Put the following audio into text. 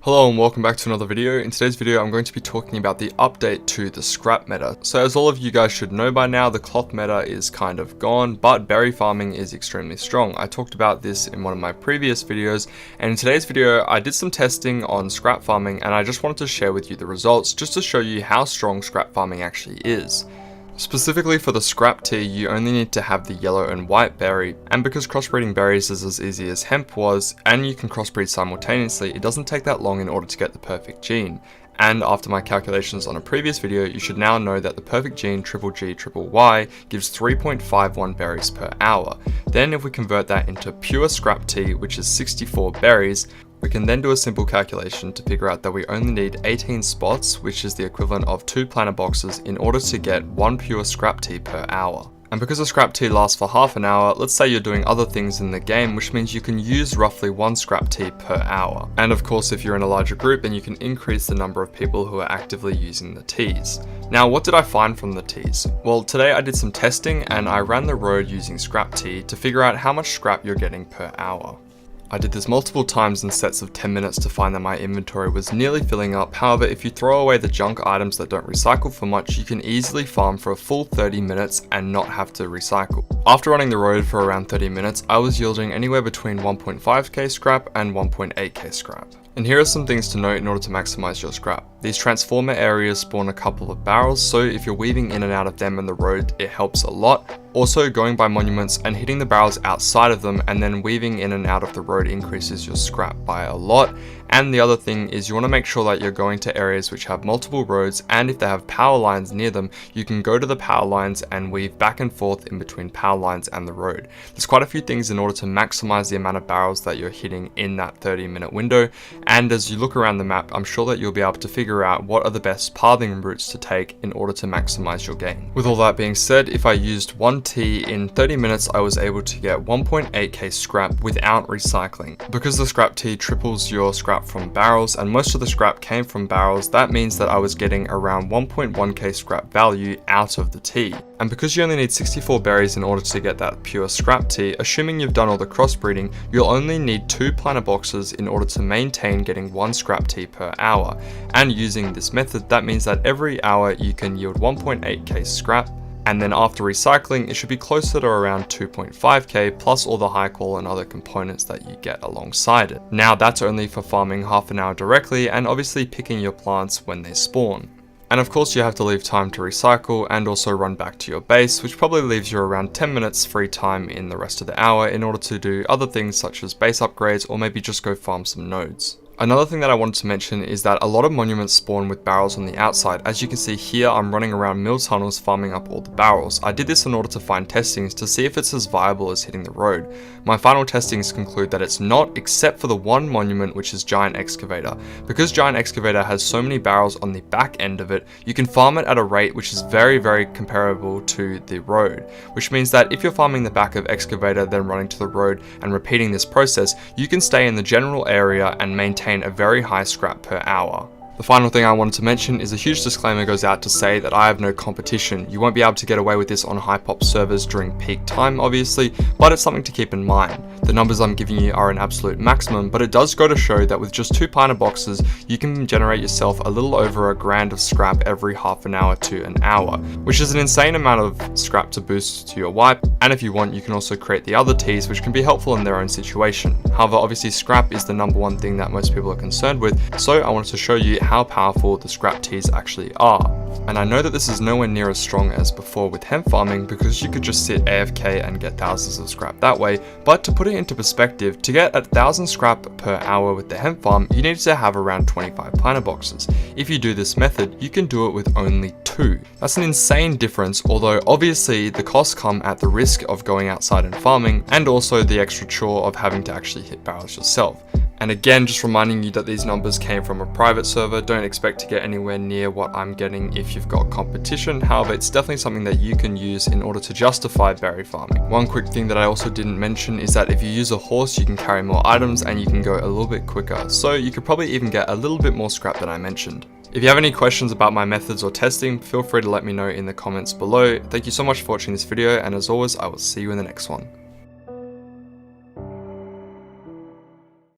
Hello and welcome back to another video. In today's video I'm going to be talking about the update to the scrap meta. So as all of you guys should know by now, the cloth meta is kind of gone, but berry farming is extremely strong. I talked about this in one of my previous videos, and in today's video I did some testing on scrap farming and I just wanted to share with you the results just to show you how strong scrap farming actually is. Specifically for the scrap tea, you only need to have the yellow and white berry, and because crossbreeding berries is as easy as hemp was, and you can crossbreed simultaneously, it doesn't take that long in order to get the perfect gene. And after my calculations on a previous video, you should now know that the perfect gene XXXY gives 3.51 berries per hour. Then if we convert that into pure scrap tea, which is 64 berries, we can then do a simple calculation to figure out that we only need 18 spots, which is the equivalent of 2 planter boxes, in order to get 1 pure scrap tea per hour. And because the scrap tea lasts for half an hour, let's say you're doing other things in the game, which means you can use roughly 1 scrap tea per hour. And of course, if you're in a larger group, then you can increase the number of people who are actively using the teas. Now, what did I find from the teas? Well, today I did some testing and I ran the road using scrap tea to figure out how much scrap you're getting per hour. I did this multiple times in sets of 10 minutes to find that my inventory was nearly filling up. However, if you throw away the junk items that don't recycle for much, you can easily farm for a full 30 minutes and not have to recycle. After running the road for around 30 minutes, I was yielding anywhere between 1.5k scrap and 1.8k scrap. And here are some things to note in order to maximize your scrap. These transformer areas spawn a couple of barrels, so if you're weaving in and out of them in the road, it helps a lot. Also, going by monuments and hitting the barrels outside of them and then weaving in and out of the road increases your scrap by a lot. And the other thing is you want to make sure that you're going to areas which have multiple roads, and if they have power lines near them, you can go to the power lines and weave back and forth in between power lines and the road. There's quite a few things in order to maximize the amount of barrels that you're hitting in that 30-minute window, and as you look around the map, I'm sure that you'll be able to figure out what are the best pathing routes to take in order to maximize your gain. With all that being said, if I used 1 tea in 30 minutes, I was able to get 1.8k scrap without recycling. Because the scrap tea triples your scrap from barrels and most of the scrap came from barrels, that means that I was getting around 1.1k scrap value out of the tea. And because you only need 64 berries in order to get that pure scrap tea, assuming you've done all the crossbreeding, you'll only need 2 planter boxes in order to maintain getting 1 scrap tea per hour. And using this method, that means that every hour you can yield 1.8k scrap, and then after recycling, it should be closer to around 2.5k plus all the high qual and other components that you get alongside it. Now that's only for farming half an hour directly and obviously picking your plants when they spawn. And of course you have to leave time to recycle and also run back to your base, which probably leaves you around 10 minutes free time in the rest of the hour in order to do other things such as base upgrades or maybe just go farm some nodes. Another thing that I wanted to mention is that a lot of monuments spawn with barrels on the outside. As you can see here, I'm running around mill tunnels farming up all the barrels. I did this in order to find testings to see if it's as viable as hitting the road. My final testings conclude that it's not, except for the one monument, which is Giant Excavator. Because Giant Excavator has so many barrels on the back end of it, you can farm it at a rate which is very comparable to the road. Which means that if you're farming the back of Excavator then running to the road and repeating this process, you can stay in the general area and maintain a very high scrap per hour. The final thing I wanted to mention is a huge disclaimer goes out to say that I have no competition. You won't be able to get away with this on high-pop servers during peak time, obviously, but it's something to keep in mind. The numbers I'm giving you are an absolute maximum, but it does go to show that with just 2 planter boxes, you can generate yourself a little over $1,000 of scrap every half an hour to an hour, which is an insane amount of scrap to boost to your wipe, and if you want, you can also create the other teas, which can be helpful in their own situation. However, obviously scrap is the #1 thing that most people are concerned with, so I wanted to show you how powerful the scrap teas actually are. And I know that this is nowhere near as strong as before with hemp farming because you could just sit AFK and get thousands of scrap that way, but to put it into perspective, to get 1,000 scrap per hour with the hemp farm, you need to have around 25 planter boxes. If you do this method, you can do it with only 2. That's an insane difference, although obviously the costs come at the risk of going outside and farming, and also the extra chore of having to actually hit barrels yourself. And again, just reminding you that these numbers came from a private server. Don't expect to get anywhere near what I'm getting if you've got competition. However, it's definitely something that you can use in order to justify berry farming. One quick thing that I also didn't mention is that if you use a horse, you can carry more items and you can go a little bit quicker. So you could probably even get a little bit more scrap than I mentioned. If you have any questions about my methods or testing, feel free to let me know in the comments below. Thank you so much for watching this video, and as always, I will see you in the next one.